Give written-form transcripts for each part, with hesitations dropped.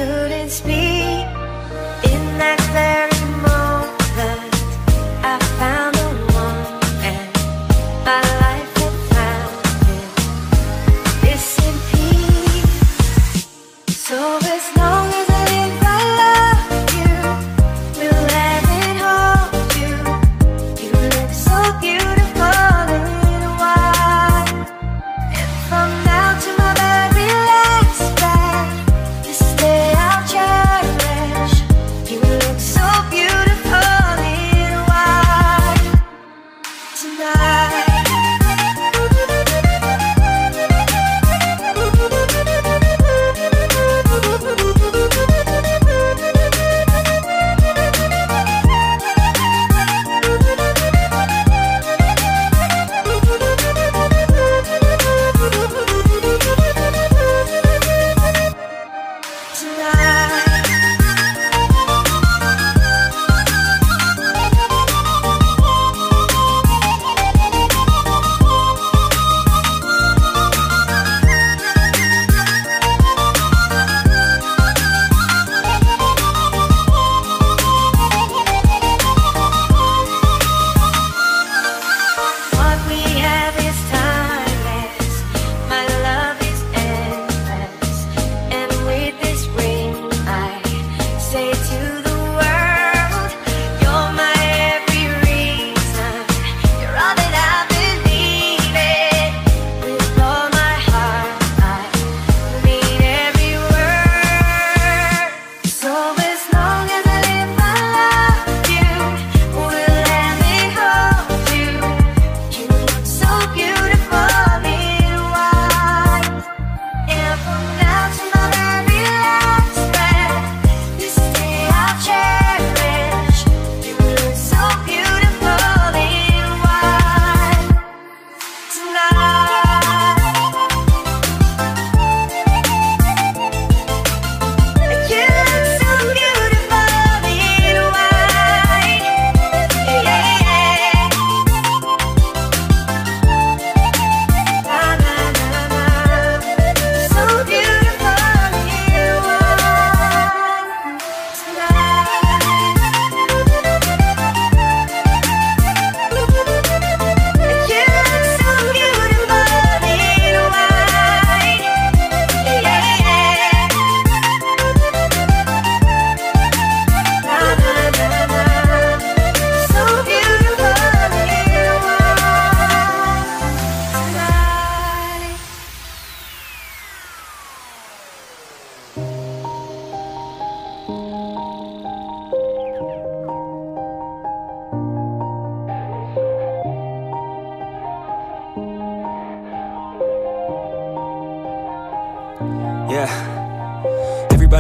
couldn't speak. In that very moment I found the one, and my life had found this in peace. So as long as I live I love you, will let it hold you. You look so beautiful in white, and from now to my very last breath, this day I'll cherish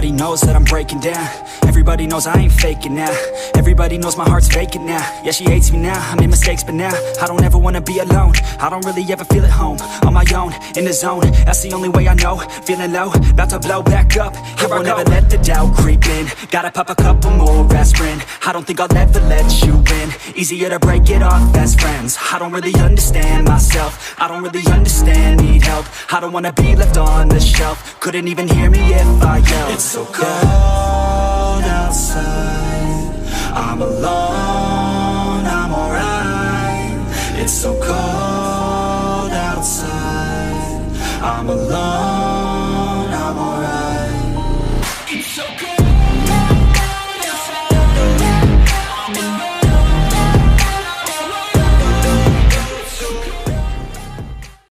Everybody knows that I'm breaking down. Everybody knows I ain't faking now. Everybody knows my heart's vacant now. Yeah, she hates me now, I made mistakes but now I don't ever wanna be alone. I don't really ever feel at home. On my own, in the zone, that's the only way I know. Feeling low, about to blow back up. I won't ever let the doubt creep in. Gotta pop a couple more aspirin. I don't think I'll ever let you in. Easier to break it off best friends. I don't really understand myself. I don't really understand, need help. I don't wanna be left on the shelf. Couldn't even hear me if I yelled. It's so cold outside, I'm alone, I'm alright. It's so cold outside, I'm alone.